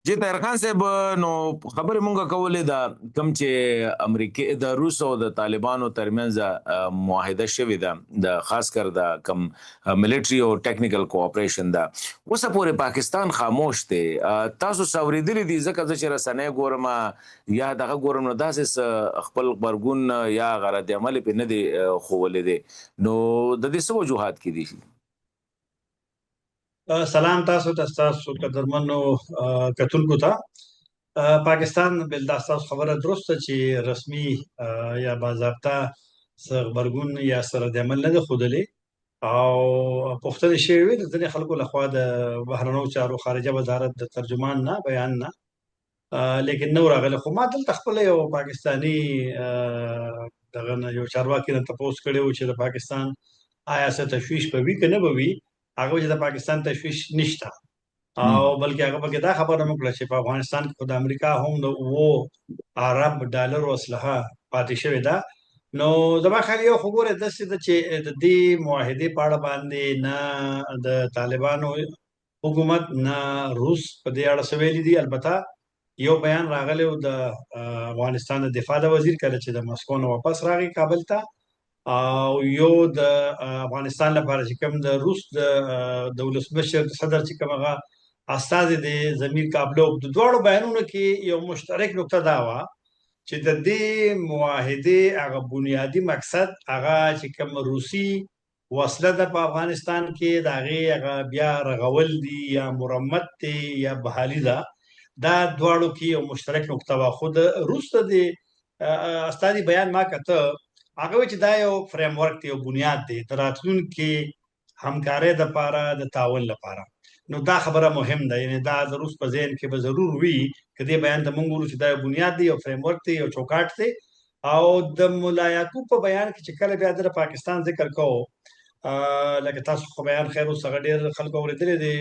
جی طاهر خان صاحب، نو خبرې مونږه کولې د کم چې امریکای د روس او د طالبانو ترمنځ معاهده شوې ده د خاص کر د کم ملټري او ټیکنیکل کوآپریشن ده. اوسه پورې پاکستان خاموش دی. تاسو سوریدلې دي ځکه چې رسنۍ ګورم یا دغه ګورم نو داسې خپل خبرګون یا غرض عمل په نه دی خوولې دي، نو د دې څه وجوهات کې دي؟ سلام تاسو ته، تاسو قدرمنو کتونکو ته. پاکستان بل دا تاسو خبره درسته چې رسمي یا باضابطه خبرګون یا سره د عمل نه خوده او پوښتنه شوې وي د ځینې خلکو لخوا د بهرنیو چارو خارجه وزارت د ترجمان نه بیان نه، لیکن نو راغله. خو ما دلته خپل یو پاکستانی دغه یو چارواکي نه تاسو کړو چې د پاکستان آیا څه تشویش په وی کنه به وی، هغه چې د پاکستان تشویش نشته او بلکې هغه پکې دا خبره وکړه چې په افغانستان کې د امریکا هم د وو عرب ډالر اسلحه پاتې شوې ده. نو زما خیال یو خبره ده چې د دې معاهدې په اړه باندې نه د طالبانو حکومت نه روس په دې اړه سویلي دي. البته یو بیان راغلی و د افغانستان د دفاع د وزیر کله چې د مسکو نه واپس راغی کابل ته، او یو د افغانستان لپاره چې کوم د روس د ولسمشر صدر چې کوم هغه استازي د ضمیر کابلوف د دوړو بیانونو کې یو مشترک نقطه دا و چې د دې معاهده هغه بنیادی مقصد هغه چې کوم روسي وسله د په افغانستان کې د هغه بیا رغول دي یا مرمت دي یا بحالي ده. دا دواړو کې یو مشترک نقطه وا. خو د روس د استادي بیان ما کته هغه چې دا یو فریم ورک دی، یو بنیاد دی د راتلونکي همکارۍ د لپاره د تعاون لپاره. نو دا خبره مهم ده، یعنی دا د روس په ذهن کې به ضرور وي کدی بیان د مونږ ورو چې دا یو بنیاد دی، یو فریم ورک دی، یو چوکاټ دی. او د مولا یعقوب په بیان کې چې کله بیا د پاکستان ذکر کوو، لکه تاسو خو بیان خیر اوس ډېر خلکو اوریدلې دي،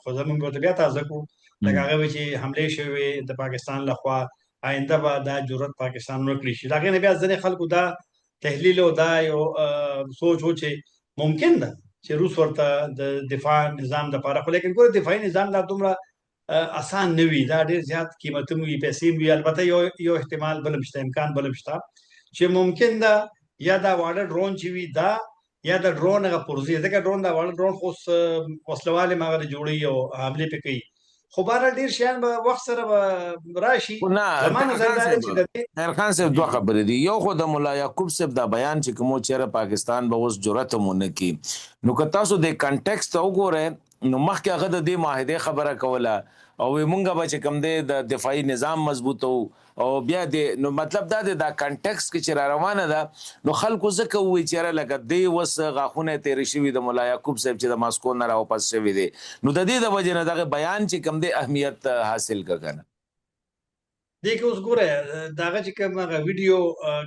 خو زمونږ ته بیا تازه کو لکه هغه چې حمله شوې د پاکستان لخوا آینده به دا جرأت پاکستان وکړي شي. دا غنه بیا ځنې خلکو دا تحلیل او دا یو سوچ و چې ممکن ده چې روس ورته د دفاع نظام د لپاره، خو لیکن ګوره دفاعي نظام لا دومره آسان نه وي، دا ډېر زیات قیمت وي، پیسې وي. البته یو احتمال بل مشته، امکان بل مشته چې ممکن ده یا دا واړه ډرون چې وي دا یا د ډرون هغه پرزي، ځکه ډرون دا واړه ډرون خو وسلواله ماغه جوړي او حمله پکې. خو بهر ډیر شیان به وخت سره به راشي. زمانه خیر خان صاحب دوه خبرې دي. یو خو د مولا یعقوب صاحب دا بیان چې کوم چیرې پاکستان به اوس جرأت مونږ کی، نو که تاسو د کنټیکست وګورئ نو مخکې هغه د دې معاهده خبره کوله او مونږه به چې کوم دی د دفاعي نظام مضبوطو او بیا د نو مطلب دا د کنټیکست کې چې روانه ده نو خلکو ځکه وی چیرې لکه دی وس غاخونه تیر شوی د مولا یعقوب صاحب چې د ماسکو نه راوپس شوی دی، نو د دې د وجه نه دغه بیان چې کوم دی اهمیت حاصل کړه. دې کې اوس ګوره داغه چې کوم هغه ویډیو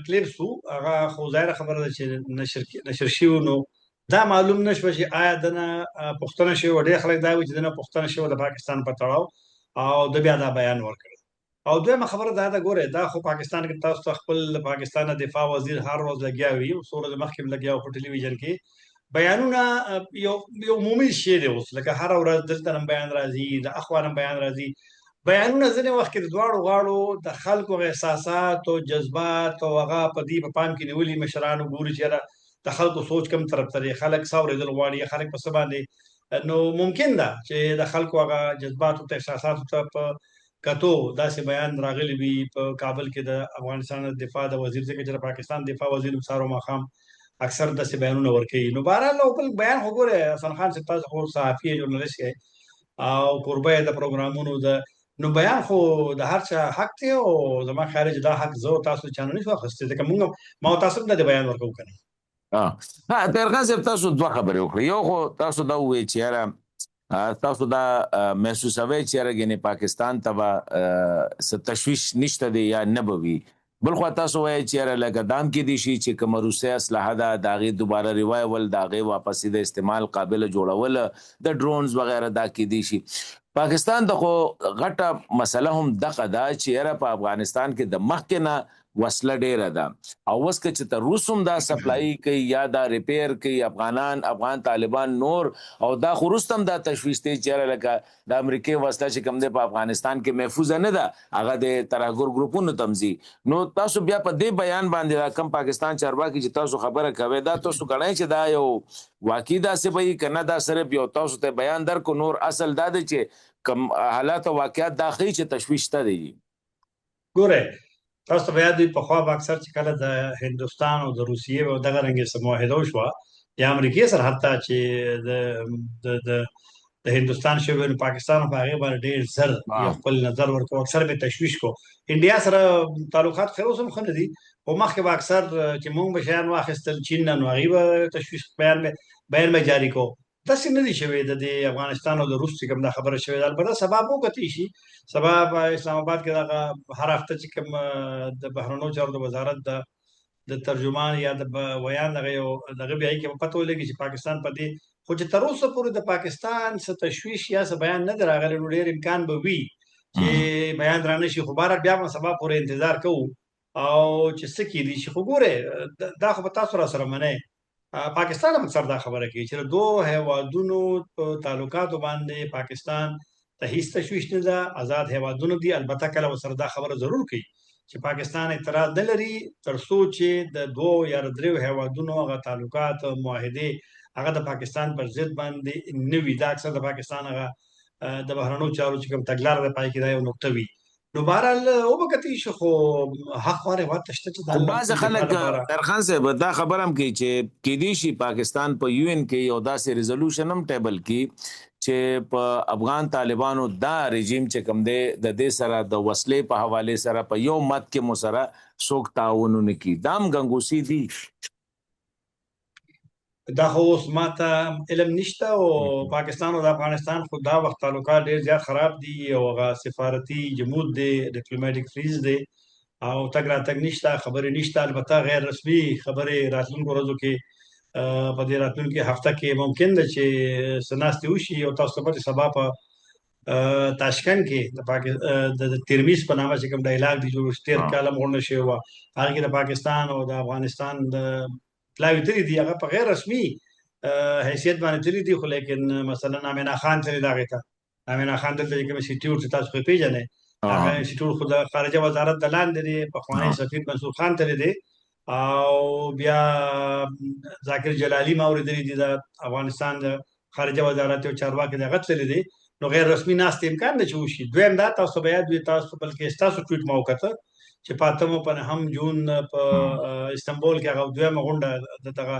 کلیپس وو هغه خو ظاهر خبره ده چې نشر شوی، نو دا معلوم نشو چې آیا دنه پښتنه شوی وړي خلک دا وي چې دنه پښتنه شوی د پاکستان په تړاو او د بیا دا بیان ورکړ. او دویمه خبره دا ده ګوره دا خو پاکستان کې تاسو خپل پاکستان دفاع وزیر هر ورځ لګیا وي او سورج مخکې لګیا په ټلویزیون کې بیانونه یو عمومي شی دی. اوس لکه هر ورځ دلته بیان راځي، د اخوان بیان راځي، بیانونه ځنې وخت کې د دواړو غاړو د خلکو احساسات او جذبات او هغه په دې په پام کې نیولي مشرانو ګوري چې د خلکو سوچ کم طرف ته خلک څورېدل غواړي، خلک په څه باندې. نو ممکن ده چې د خلکو هغه جذبات او احساسات ته په کتو داسې بیان راغلی وي په کابل کې د افغانستان دفاع د وزیر، ځکه چې د پاکستان دفاع وزیر سارو ماخام اکثر داسې بیانونه ورکوي. نو بهرحال بل بیان خو ګوره حسن خان صاحب تاسو خو صحافي ژورنالیست یې او قربه د پروګرامونو د نو بیان خو د هر چا حق دی او زما خیال چې دا حق زه تاسو چانه نشو اخیستل، ځکه موږ ما تاسو د بیان ورکو کنه. طاهر خان صاحب تاسو دوه خبرې وکړې. یو خو تاسو دا وویل چې یاره تاسو دا محسوسوي چې یاره ګنې پاکستان ته به څه تشویش نشته دی یا نه به وي، بل خو تاسو وایي چې یاره لکه دام کې دي شي چې کوم روسي اسلحه ده د هغې دوباره ریوایول د هغې واپسې د استعمال قابل جوړول د ډرونز وغیره دا کې دي شي. پاکستان د خو غټه مسله هم دغه ده چې یاره په افغانستان کې د مخکې نه وسله ډیره ده او اوس که چې ته روس هم دا سپلای کوي یا دا ریپیر کوي افغان طالبان نور او دا خو روس هم دا تشویش دی چې لکه د امریکای وسله چې کوم دی په افغانستان کې محفوظ نه ده هغه د ترهګر ګروپونو تمزي نو تاسو بیا په دې بیان باندې دا کم پاکستان چارواکي چې تاسو خبره کوي دا تاسو غواړئ چې دا یو واقعي دا څه به کنه دا صرف یو تاسو ته بیان درکو نور اصل دا دی چې کم حالات او واقعیت دا خي چې تشویش ته دی ګوره تاسو ته یاد وي په خوا اکثر چې کله د هندستان او د روسیې او دغه رنګه سره معاهده وشوه د امریکای سره حتی چې د هندستان شوی نو پاکستان په هغه باندې ډېر زر یو خپل نظر ورکو اکثر به تشویش کو انډیا سره تعلقات خیر اوسم خنه دي او مخکې به اکثر چې مونږ به شیان واخیستل چین نو هغه تشویش بیان جاری کو داسې نه دي شوی د افغانستان او د روس کوم دا خبره شوی البته سبب وکړي شي سبب اسلام آباد کې دا هر هفته چې کوم د بهرنیو چارو د وزارت د ترجمان یا د ویان دغه بیا کې پته ولګي چې پاکستان په دې خو چې تر اوسه پورې د پاکستان څخه تشویش یا څه بیان نه دراغلی نو ډېر امکان به وي چې بیان را نشي خو بار بیا هم سبا پورې انتظار کوو او چې څه کېدي شي خو ګوره دا خو تاسو را سره منئ پاکستان هم اکثر دا خبره کوي چې دوه هیوادونو په تعلقاتو باندې پاکستان ته هیڅ تشویش نه ده آزاد هیوادونو دي البته کله وسره دا خبره ضرور کوي چې پاکستان اعتراض نه لري تر څو چې د دوه یا دریو هیوادونو هغه تعلقات معاهده هغه د پاکستان پر ضد باندې نه وي دا اکثر د پاکستان هغه د بهرنیو چارو چې کوم تګلار د پای کې دا یو نقطه وي نو بهرحال وبکتی شو خو حق واره وخت شته چې د بعض خلک درخان صاحب دا خبر هم کوي چې کې دي شي پاکستان په یو ان کې یو داسې ریزولوشن هم ټیبل کې چې په افغان طالبانو دا رژیم چې کوم دی د دې سره د وسلې په حواله سره په یو مت کې مو سره څوک تعاون نه کی دام غنګوسی دي دا خو اوس ماته علم نشته او پاکستان او د افغانستان خو دا وخت تعلقات ډیر زیات خراب دي او هغه سفارتي جمود دي ډیپلوماټیک فریز دي او تګ راتګ نشته خبرې نشته البته غیر رسمي خبرې راتلونکو ورځو کې په دې راتلونکي هفته کې ممکن ده چې سناستي وشي او تاسو په سبا په تاشکند کې د ترمیز په نامه چې کوم ډایلاګ دی جوړ شتیر کالم غونډه شوی و هغه کې د پاکستان او د افغانستان د پلاوی تری دی هغه په غیر رسمي حیثیت باندې تری دی خو لیکن مثلا امینا خان تری دا غیتا امینا خان دلته کوم انسټیټیوټ تاسو په پیژنې هغه انسټیټیوټ خو د خارجه وزارت د لاندې دی په خوانی سفیر منصور خان تری دی او بیا ذاکر جلالی ماوردی دی د افغانستان د خارجه وزارت او چارواکي د غتل دی نو غیر رسمي ناست امکان نه چوشي دویم دا تاسو بیا د تاسو بلکې تاسو ټویټ موقته چې پاتمو په هم جون په استنبول کې هغه دویمه غونډه دغه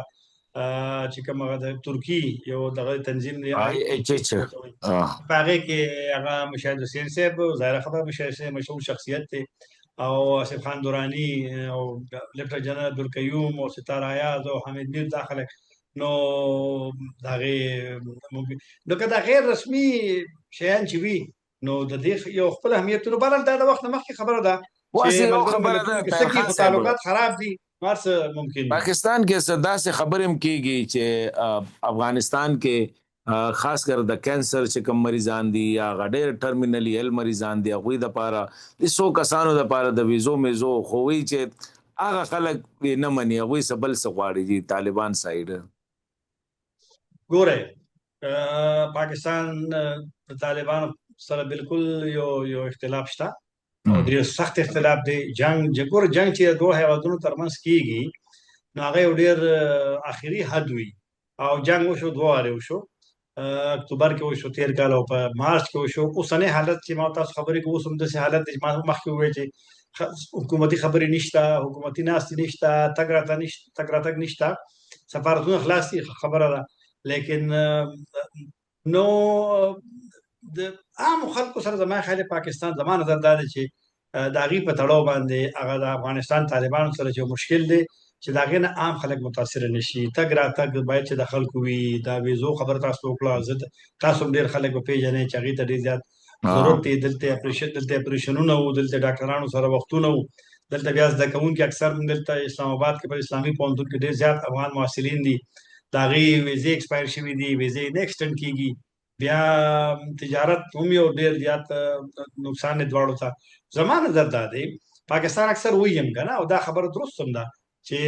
چې کومه د ترکی یو دغه تنظیم دی ایچ ایچ هغه کې هغه مشاهد حسین صاحب ظاهر خبر مشاهد مشهور شخصیت دی او آصف خان دورانی او لیفټننټ جنرال عبدالقیوم او ستاره ایاز او حمید میر داخله نو دغه نو که دا غیر رسمي شیان چې وي نو د دې یو خپل اهمیت نو بلل دا د وخت مخکې خبره ده چې خبره ده تعلقات خراب دي مارس ممکن پاکستان کې صدا سے خبرم کیږي چې افغانستان کې خاص کر د کینسر چې کوم مریضان دي یا غډیر ټرمینلی هل مریضان دي غوي د پاره د 100 کسانو د پاره د ویزو میزو خووي چې هغه خلک نه مني غوي سبل سغواړي دي طالبان سایډ ګوره پاکستان د طالبان سره بالکل یو اختلاف شته او ډیر سخت اختلاف دی جنگ چې دوه هیوادونو ترمنځ کیږي نو هغه ډیر اخیری حد وي او جنگ وشو دوه وشو اکتوبر کې وشو 13 کال او په مارچ کې وشو اوسنۍ حالت چې ما تاسو خبرې کوو سم د حالت چې ما مخکې وې چې حکومتي خبرې نشته حکومتي ناستې نشته تګ راتګ نشته سفارتونه خلاص دي خبره ده لیکن نو د عام خلکو سره زما خیال پاکستان زما نظر دا دی چې د هغې په تړاو باندې هغه د افغانستان طالبانو سره چې مشکل دی چې د هغې نه عام خلک متاثره نشي تګ راتګ باید چې د خلکو وي دا ویزو خبره تاسو وکړه تاسو هم ډېر خلک به پیژنئ چې هغې ته ډېر زیات ضرورت دی دلته اپریشنونه وو دلته ډاکټرانو سره وختونه وو دلته بیا زده کوونکي اکثر دلته اسلام آباد کې په اسلامي پوهنتون کې ډېر زیات افغان محصلین دي د هغې ویزې ایکسپایر شوي دي ویزې نه ایکسټنډ کیږي بیا تجارت هم یو ډیر زیات نقصان دواړو ته زما نظر دا دی پاکستان اکثر ویم کنه او دا خبره درست هم ده چې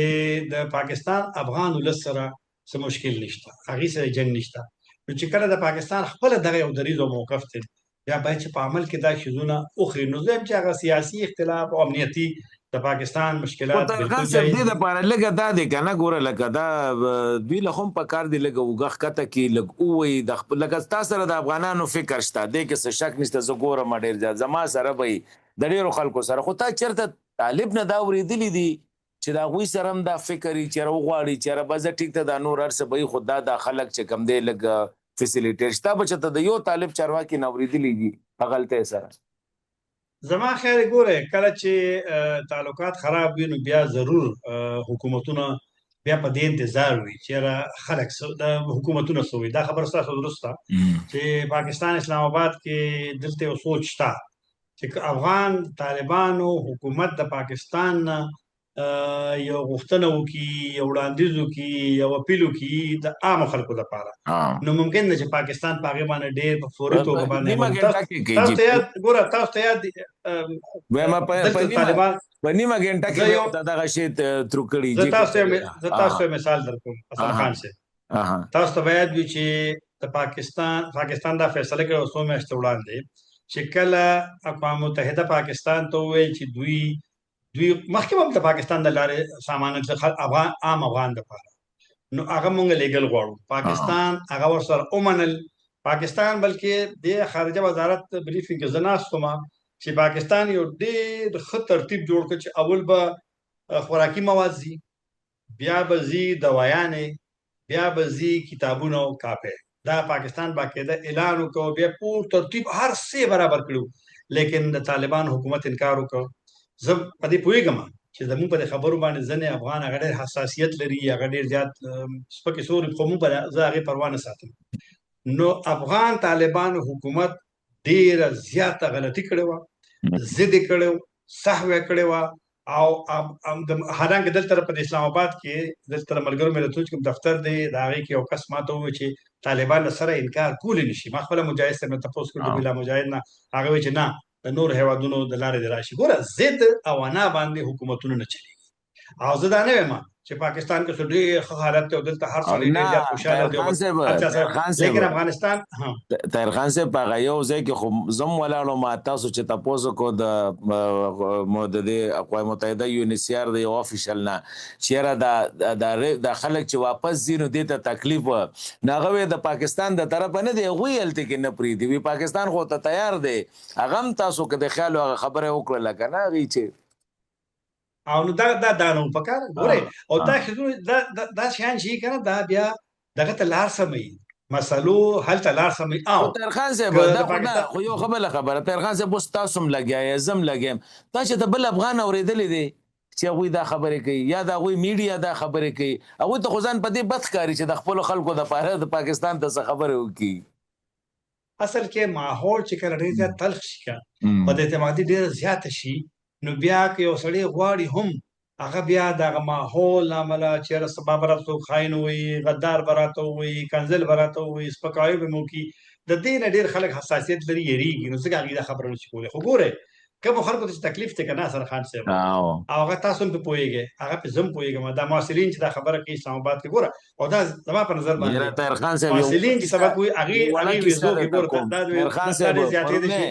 د پاکستان افغان ولس سره څه مشکل نشته هغې سره جنګ نشته نو چې کله د پاکستان خپله دغه یو دریځ او موقف دی بیا باید چې په عمل کې دا شیزونه وخوري نو زه یم چې هغه سیاسي اختلاف او امنیتي د پاکستان مشکلات بالکل جایز دي د پاره لګه دا دی کنه ګوره لکه دا دوی له هم په کار دی لګه وګخ کته کې لګ اوې د خپل لکه تاسو سره د افغانانو فکر شته د کې څه شک نشته زه ګورم ډیر ځا زما سره به د ډیرو خلکو سره خو تا چرته طالب نه دا ورېدلی دي چې دا غوي سره هم دا فکر یې چیرې وغواړي چیرې به زه ټیک ته دا نور هر څه به خدا دا خلک چې کم دی لګ فیسیلیټیټ شته به چې ته د یو طالب چارواکي نه ورېدلی دي په غلطۍ سره زما خیال ګوره کله چې تعلقات خراب وي نو بیا ضرور حکومتونه بیا په دې انتظار وي چې خلک د حکومتونه سوي دا خبر ستاسو درسته چې پاکستان اسلام آباد کې دلته یو سوچ شته چې افغان طالبانو حکومت د پاکستان یو غوښتنه وکړي یو وړاندیز وکړي یو اپیل وکړي د عام خلکو لپاره نو ممکن ده چې پاکستان په هغې باندې ډېر په فوري توګه باندې تاسو ته یاد ګوره تاسو ته یاد په نیمه ګنټه کې دغه شی ترو کړي زه تاسو ته مثال درکوم حسن خان صاحب تاسو ته یاد وي چې د پاکستان دا فیصله کړې څو میاشتې وړاندې چې کله اقوام متحده پاکستان ته وویل چې دوی مخکې هم د پاکستان د لارې سامان عام افغان دپاره نو هغه مونږ لیګل غواړو پاکستان هغه ورسره ومنل پاکستان بلکې د خارجه وزارت بریفینګ کې زه ناست وم چې پاکستان یو ډېر ښه ترتیب جوړ کړ چې اول به خوراکي مواد ځي بیا به ځي دوايانې بیا به ځي کتابونه او کاپۍ دا پاکستان باقاعده اعلان وکړ بیا پور ترتیب هر څه برابر کړو لیکن د طالبان حکومت انکار وکړ زه په دې پوهېږم چې زموږ په دې خبرو باندې ځینې افغان هغه ډېر حساسیت لري هغه ډېر زیات سپکې سورې خو موږ زه هغې پروا نه ساتم نو افغان طالبانو حکومت ډېره زیاته غلطي کړې وه ضد یې کړی و سهو یې کړې وه او حالانکه دلته په اسلام آباد کې دلته ملګرو ملتونو چې کوم دفتر دی د هغې کې یو کس ماته وویل چې طالبان له سره انکار کولی نه شي ما خپله مجاهد صاحب نه تپوس کړو د بلا مجاهد نه هغه وایي چې نه د نور هیوادونو د لارې د راشي ګوره ضد او انا باندې حکومتونه نه چلیږي او زه دا نه وایم چې پاکستان کې څه ډېر ښه حالت دی او دلته هر څوک ډېر زیات خوشحاله دی لیکن افغانستان طاهر خان صاحب په هغه یو ځای کې خو زه هم ولاړم ما تاسو چې تپوس وکړو د اقوام متحده یونیسیار د یو افیشل نه چېرې دا خلک چې واپس ځي نو دې ته تکلیف و نو هغه د پاکستان د طرفه نه دی هغوی هلته کې نه پرېږدي وي پاکستان خو ته تیار دی هغه هم تاسو که د خیال هغه خبره وکړله که نه هغې چې او نو دا نو پکار ګورئ او دا شیان چې کنه دا بیا دغه ته لار سموي مسلو هلته لار سموي او طاهر خان صاحب دا خو یو خبره طاهر خان صاحب اوس تاسو هم لګیا یې زه هم لګیم تا چې د بل افغان اورېدلی دی چې هغوی دا خبرې کوي یا د هغوی میډیا دا خبرې کوي هغوی ته خو ځان په دې بد ښکاري چې د خپلو خلکو دپاره د پاکستان ته څه خبرې وکړي اصل کې ماحول چې کله ډېر زیات تلخ شي که بد اعتمادي ډېره زیاته شي نو بیا که یو سړی غواړي هم هغه بیا دغه ماحول له امله چېرې سبا به راته څوک خاین ووایي غدار به راته ووایي کنځل به راته ووایي سپکاوی به مې وکړي د دې نه ډېر خلک حساسیت لري یېرېږي نو ځکه هغوی دا خبره نشي کولی خو ګورئ کومو خلکو ته چې تکلیف دی که نه حسن خان صاحب او هغه تاسو هم پرې پوهېږئ هغه پرې زه هم پوهېږم دا محصلین چې دا خبره کوي اسلام آباد کې ګوره او دا زما په نظر باندې محصلین چې سبق وایي هغې ویزو کې ګوره دا ډېر زیاتې دي شي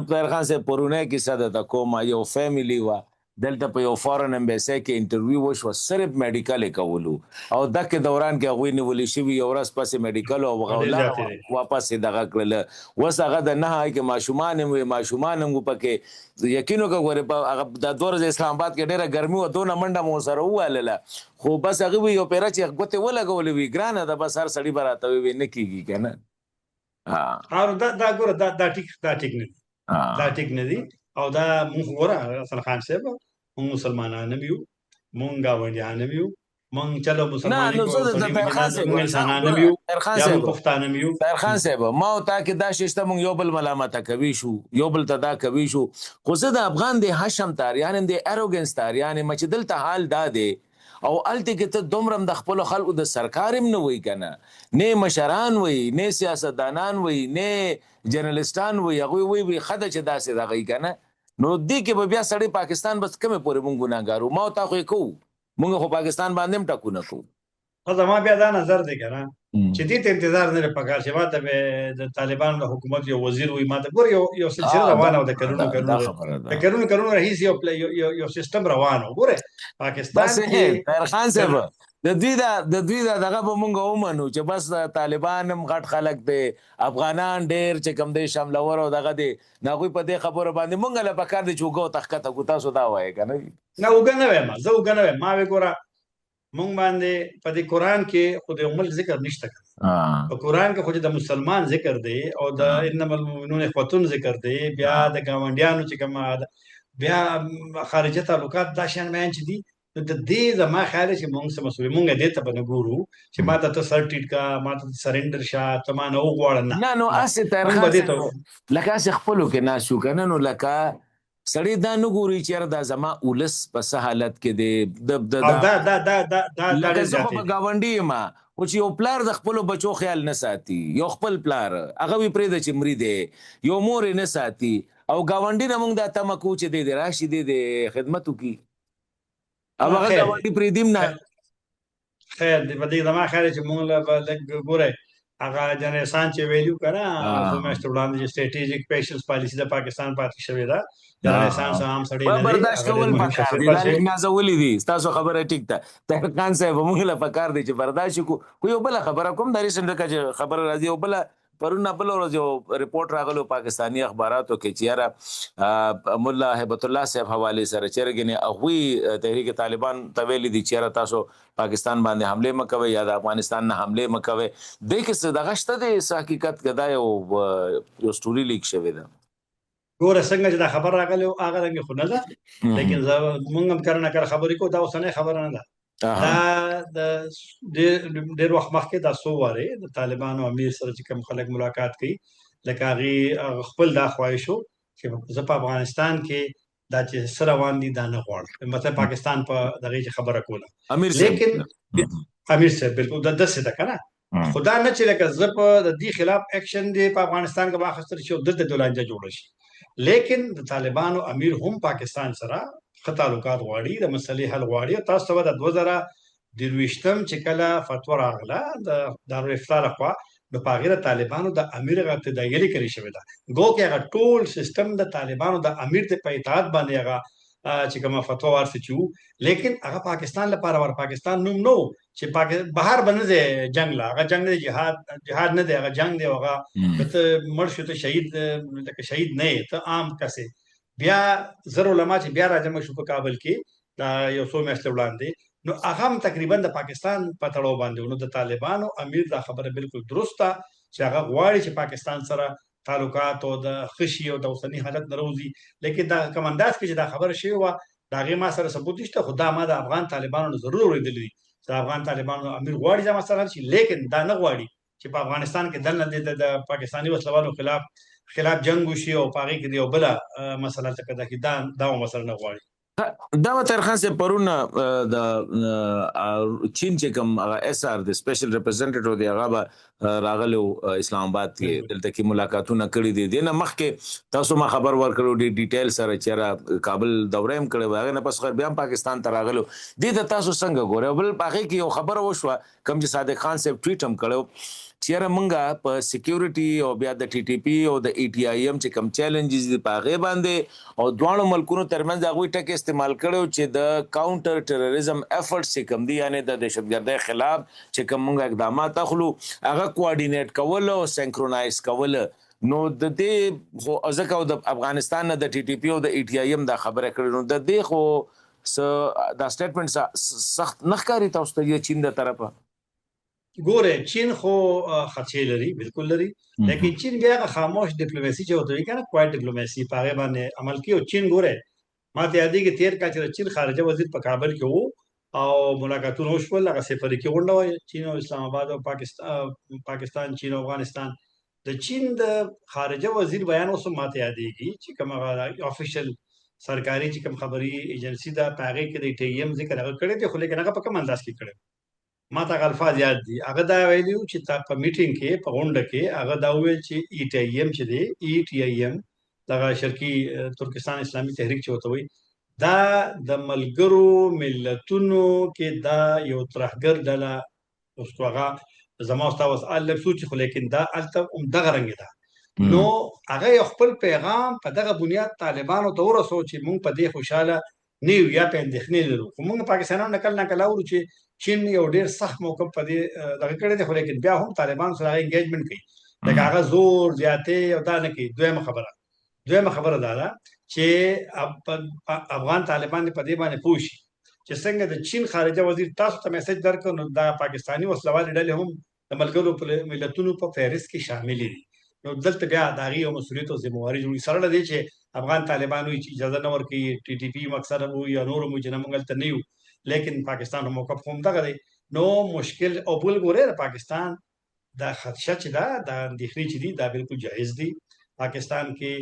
طاهر خان صاحب پرونی کیسه درته کوم یو فیملی وه دلته په یو فارن امبیسۍ کې انټرویو وشوه صرف میډیکل یې کولو او دغه دوران کې هغوی نیولې شوي یو ورځ پسې میډیکل او واپس یې دغه کړله اوس هغه د 9 کې ماشومان هم وي ماشومان هم پکې یقین وکړه ګورې هغه دا 2 ورځې اسلام آباد کې ډېره ګرمي وه دونه منډه مو ورسره ووهلله خو بس هغې وي یو پیره چې ګوتې ولګولې وي ګرانه ده بس هر سړي به راته ووي نه کېږي که نه دا ګوره دا ټیک نه دي دا ټیک نه دي او دا مونږ ګوره حسن خان صاحب مونږ مسلمانان هم یو مونږ ګاونډیان هم یو مونږ چلو مسلمانۍ مونږ انسانان هم یو یا مونږ پښتانه هم یو طاهر خان صاحب ما او تا کې دا شی شته مونږ یو بل ملامته کوي شو یو بل ته دا کوي شو خو زه د افغان د حشم تاریان د اروګنس تاریان چې دلته حال دا دی او هلته کې ته دومره هم د خپلو خلکو د سرکار هم نه وایي که نه نه مشران وایي نه سیاستدانان وایي نه جرنلسټان وایي هغوی وایي ښه ده چې داسې دغه یي که نه نو دې کې به بیا سړی پاکستان بس کومه پورې مونږ ګناګارو ما تا خو کوو مونږ خو پاکستان باندې هم ټاکو نه کوو. زما بیا دا نظر دی کنه چې دې ته انتظار نه پکار چې ماته د طالبان د حکومت یو وزیر وي ماته ګور یو سلسله روانه و د کلونو رئیس یو سیستم روانه ګوره پاکستان کې طاهر خان صاحب د دوی دا دغه به مونږ ومنو چې بس طالبان هم غټ خلک دی افغانان ډېر چې کوم دی شاملور او دغه دی هغوی په دې خبرو باندې مونږ له پکار دی چې وګو تښکته کړو تاسو دا وایئ که نه نه اوږه نه وایم زه اوږه نه وایم ما وی ګوره مونږ باندې په دې قرآن کې خو د یو ملک ذکر نشته په قرآن کې خو د مسلمان ذکر دی او د انما المؤمنون اخوتون ذکر دی بیا د ګاونډیانو چې کوم بیا خارجه تعلقات دا شیان بیان چې دي نو د دې زما خیال چې مونږ څه مسؤل مونږ دې ته به نه ګورو چې ما ته سر ټیټ کا ما ته سرنډر شه ته ما نه وغواړه نه نو هسې طاهر خان صاحب لکه هسې خپلو کې ناست شو که نه نو لکه سړی دا نه ګوري چې یاره دا زما اولس په څه حالت کې دی لکه زه خو به ګاونډي یم خو چې یو پلار د خپلو بچو خیال نه ساتي یو خپل پلار هغه وي پرېږده چې مري دی یو مور یې نه ساتي او ګاونډي نه مونږ دا تمه کوو چې دی دې راشي دی دې خدمت وکړي او هغه ګاونډي پرېږدي نه خیر دی په دې زما خیال چې مونږ له به لږ ګوره هغه جنرال احسان چې ویلو که نه څو میاشتې وړاندې چې سټریټیژیک پیشنس پالیسي د پاکستان پاتې شوې ده جنرال احسان صاحب عام سړی نه دی برداشت کول پکار دي دا لیک نازولي دي ستاسو خبره ټیک ده طاهر خان صاحب موږ له پکار دي چې برداشت کو یو بله خبره کوم د ریسنټ که خبره راځي یو بله پرون بله ورځ یو رپورټ راغلو پاکستاني اخباراتو کې چې یاره ملا هیبت الله صاحب حوالې سره چې ګنې هغوی تحریک طالبان ته ویلي دي چې یاره تاسو پاکستان باندې حملې مه کوئ یا د افغانستان نه حملې مه کوئ دې کې څه دغه شته دی څه حقیقت که دا یو سټوري لیک شوې ده ګوره څنګه چې دا خبر راغلی هغه رنګې خو نه ده لیکن مونږ هم کله نه کله خبرې کوو دا اوسنۍ خبره نه ده دا د ډېر وخت مخکې دا څو وارې د طالبانو امیر سره چې کوم خلک ملاقات کوي لکه هغې خپل دا خواهش و چې زه په افغانستان کې دا چې څه روان دي دا نه غواړم مطلب پاکستان په دغې چې خبره کوله لیکن امیر صاحب بالکل د داسې ده که نه خو دا نه چې لکه زه په د دې خلاف اکشن دی په افغانستان کې واخیستل شي او دلته د لانجه جوړه شي لیکن د طالبانو امیر هم پاکستان سره ښه تعلقات غواړي د مسلې حل غواړي تاسو ته به د 2023 چې کله فتوا راغله د دارالافتا لخوا نو په هغې د طالبانو د امیر هغه ابتدایي لیکلې شوې ده ګو کې هغه ټول سیستم د طالبانو د امیر ته په اطاعت باندې هغه چې کومه فتوا ورسې چې وو لیکن هغه پاکستان لپاره ور پاکستان نوم نه چې بهر به نه دی جنګ له هغه جنګ نه دی جهاد نه دی هغه جنګ دی هغه که ته مړ شو ته شهید لکه شهید نه یې ته عام کسې بیا زر علما چې بیا راجمع شو په کابل کې دا یو څو میاشتې وړاندې نو هغه هم تقریبا د پاکستان په تړاو باندې نو د طالبانو امیر دا خبره بالکل درسته چې هغه غواړي چې پاکستان سره تعلقات او د خشي او د اوسني حالت نه روزي لیکن دا کمانداز کې چې دا خبره شوې وه د هغې ما سره ثبوت نشته خو دا ما د افغان طالبانو نه ضرور اورېدلی دي چې د افغان طالبانو امیر غواړي دا مسله حل شي لیکن دا نه غواړي چې په افغانستان کې دلته د پاکستاني وسلوالو خلاف جنگ وشي او په هغې کې د یو بله مسله څه پیدا کړي دا مسله نه غواړي دا به طاهر خان صاحب پرون د چین چې کوم اس آر د سپیشل ریپرزینټیټیو دی هغه به راغلی اسلام آباد کې دلته کې ملاقاتونه کړي دي دې نه مخکې تاسو ما خبر ورکړو ډیټیل سره چې کابل دوره هم کړی و هغې نه پس بیا هم پاکستان ته راغلو دې ته تاسو څنګه ګورئ بل په هغې کې یو خبره وشوه کوم چې صادق خان صاحب ټویټ هم کړی چیرې مونږه په سکیورټي او بیا د ټي ټي پی او د ای ټي آی ایم چې کوم چیلنجز دي په هغې باندې او دواړو ملکونو ترمنځ هغوی ټکي استعمال کړی چې د کاونټر ټیرریزم افرټس چې کوم دي یعنې د دهشتګردۍ خلاف چې کوم مونږ اقدامات اخلو هغه کوارډینیټ کول او سینکرونایز کول نو د دې خو ځکه د افغانستان نه د ټي ټي پی او د ای ټي آی ایم دا خبره کړې نو د دې خو دا سټیټمنټ سخت نه ښکاري تاسو ته چین د طرفه ګوره چین خو خدشې لري بالکل لري لیکن چین بیا هغه خاموش ډیپلوماسي چې ورته وایي که نه کوایټ ډیپلوماسي په هغې باندې عمل کوي او چین ګوره ما ته یادېږي تېر کال چې د چین خارجه وزیر په کابل کې و او ملاقاتونه وشول هغه سفریکي غونډه وه چین او اسلام آباد او پاکستان چین او افغانستان د چین د خارجه وزیر بیان اوس هم ما ته یادېږي چې کوم هغه افیشل سرکاري چې کوم خبري ایجنسي ده په هغې کې د ای ټي آی ایم ذکر هغه کړی دی خو لیکن هغه په کوم انداز کې کړی ما ته الفاظ یاد دي هغه دا ویلي چې په میټینګ کې په غونډه کې هغه دا وویل چې ای ټي آی ایم چې دی ای ټي آی ایم دغه شرقي ترکستان اسلامي تحریک چې وته وي دا د ملګرو ملتونو کې دا یو ترهګر ډله اوس هغه زما او تاسو الګ سوچ خو لیکن دا الته دغه رنګ ده نو هغه خپل پیغام په دغه بنیاد طالبانو ته ورسو چې مونږ په دې خوشاله نیو یا په اندېښنې لرو خو مونږ پاکستانانو نکل اورو چې چین یو ډیر سخت موقف په دې دغه کړی دی خو لیکن بیا هم طالبان سره انګیجمنت کوي دا هغه زور زیاتې او دا نه کوي دویمه خبره دا ده چې افغان طالبان په دې باندې پوښي چې څنګه د چین خارجه وزیر تاسو ته میسج درکړ نو دا پاکستانی وسلوال ډلې هم د ملګرو ملتونو په فهرست کې شامل دي نو دلته بیا د هغې یو مسؤلیت او ذمہواري جوړي سره له دې چې افغان طالبان وایي چې اجازه نه ورکوي ټي ټي پي مقصد هم وایي یا نور هم وایي چې نه موږ هلته نه یو لیکن پاکستان هم موقف هم دغه دی نو مشکل او بل ګورئ د پاکستان دا خدشه چې ده دا اندېښنې چې دي دا بالکل جایز دي پاکستان کې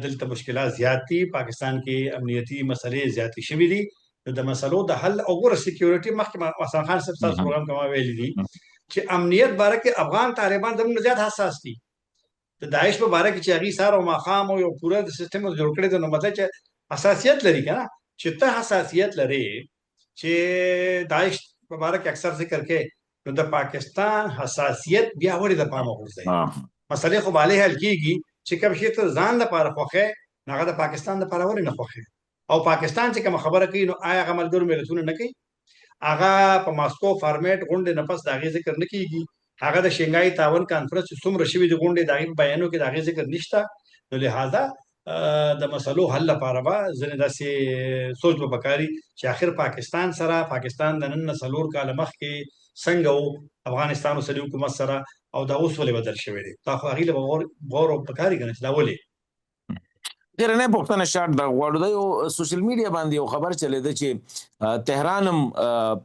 دلته مشکلات زیات دي پاکستان کې امنیتي مسلې زیاتې شوي دي نو د مسلو د حل او ګوره سکیورټي مخکې حسن خان صاحب تاسو پروګرام کې ما ویلي دي چې امنیت باره کې افغان طالبان زموږ زیات حساس دي د داعش په باره کې چې هغې سهار او ماښام او یو پوره د سیستم جوړ کړی دی نو مطلب چې حساسیت لري که نه چې ته حساسیت لري چې داعش په باره کې اکثر ذکر کې نو د پاکستان حساسیت بیا ولې د پامه غورځوي مسلې خو به هلې حل کېږي چې کوم شی ته ځان دپاره خوښوې نو هغه د پاکستان دپاره ولې نه خوښوې او پاکستان چې کومه خبره کوي نو آیا هغه ملګرو ملتونو نه کوي هغه په ماسکو فارمیټ غونډې نه پس د هغې ذکر نه کېږي هغه د شنګای تعاون کانفرنس چې څومره شوي د غونډې د هغې په بیانو کې د هغې ذکر نشته نو لهذا د مسلو حل لپاره به ځینې داسې سوچ به پکاري چې آخر پاکستان سره پاکستان د نن نه 4 کاله مخکې څنګه و افغانستان اوسني حکومت سره او دا اوس ولې بدل شوی دی دا خو هغې له به غور او پکاري که نه چې دا ولې ډېرنۍ پوښتنه شاټ د غواړو دا یو سوشل میډیا باندې یو خبر چلېده چې تهران هم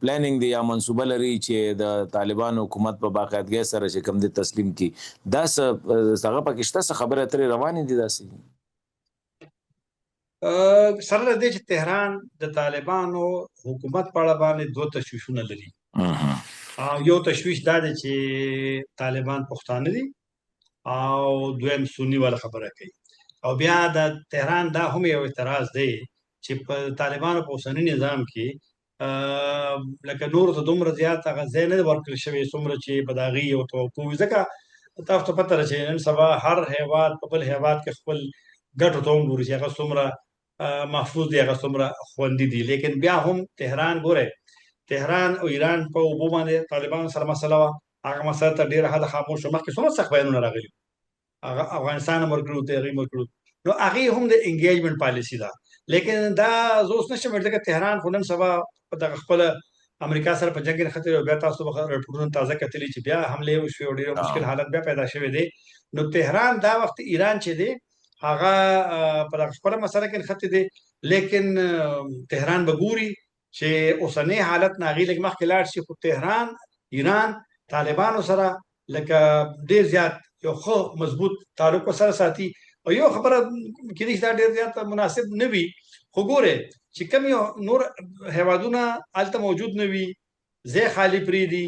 پلانینګ دی یا منصوبه لري چې د طالبانو حکومت په باقاعدګۍ سره چې کوم دی تسلیم کړي دا څه هغه پکې شته څه خبرې اترې روانې دي داسې سره له دې چې تهران د طالبانو حکومت په اړه باندې 2 تشویشونه لري یو تشویش دا دی چې طالبان پښتانه دي او دویم سني والا خبره کوي او بیا د تهران دا هم یو اعتراض دی چې په طالبانو په اوسني نظام کې لکه نور ته دومره زیات هغه ځای نه ورکړل شوی څومره چې په د هغې یو توقع وي ځکه تاسو ته پته ده چې نن سبا هر هیواد په بل هیواد کې خپل ګټو ته وګوري چې هغه څومره محفوظ دي هغه څومره خوندي دي لیکن بیا هم تهران ګورئ تهران او ایران په اوبو باندې طالبانو سره مسله وه هغه مسله ته ډېره حده خاموش مخکې څومره سخت بیانونه راغلي افغانستان هم ورکړو ته هغې ورکړو نو هغې هم د انګیجمنټ پالیسي ده لیکن دا زه اوس نشم ویلی ځکه تهران خو نن سبا په دغه خپله امریکا سره په جنګ کې نښتلی او بیا تاسو به راپورونه تازه کتلي چې بیا حملې وشوې او ډېر مشکل حالت بیا پیدا شوی دی نو تهران دا وخت ایران چې دی هغه په دغه خپله مسله کې نښتې دی لیکن تهران به ګوري چې اوسنی حالت نه هغې لږ مخکې لاړ شي خو تهران ایران طالبانو سره لکه ډېر زیات یو ښه مضبوط تعلق سره ساتي او یو خبره کېدای شي دا ډېر زیات مناسب نه وي خو ګورئ چې کوم یو نور هیوادونه هلته موجود نه وي ځای خالي پرېږدي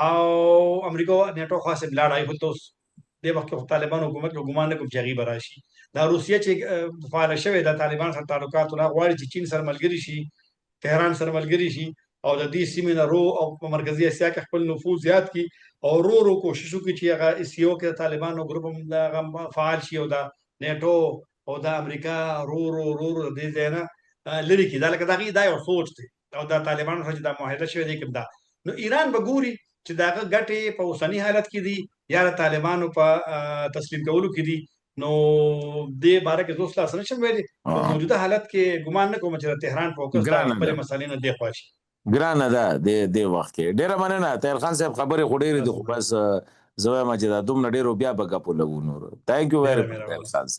او امریکا نیټو خاص لاړه خو ته اوس دې وخت کې طالبان حکومت له ګمان نه کوم چې هغې به راشي دا روسیه چې فعاله شوې ده طالبان سره تعلقات نه غواړي چې چین سره ملګري شي تهران سره ملګري شي او د دې سیمې نه رو او په مرکزي اسیا کې خپل نفوذ زیات کړي او رو کوشش وکړي چې هغه اس سی او کې د طالبانو ګروپ هم فعال شي او د نیټو او د امریکا رو د دې ځای نه لرې کړي دا لکه د هغې دا یو سوچ دی او د طالبانو سره چې دا معاهده شوې دی کوم دا نو ایران به ګوري چې د هغه ګټې په اوسني حالت کې دي یا د طالبانو په تسلیم کولو کې دي نو دې باره کې زه اوس لاس نشم ویلی په موجوده حالت کې ګمان نه کوم چې د تهران فوکس د خپلې مسلې نه دېخوا شي ګرانه ده د وخت کې ډېره مننه طاهر خان صاحب خبرې خو ډېرې دي خو بس زه وایم چې دا دومره ډېرو بیا به ګپو لګو نور تھینک یو ویری مچ طاهر خان صاحب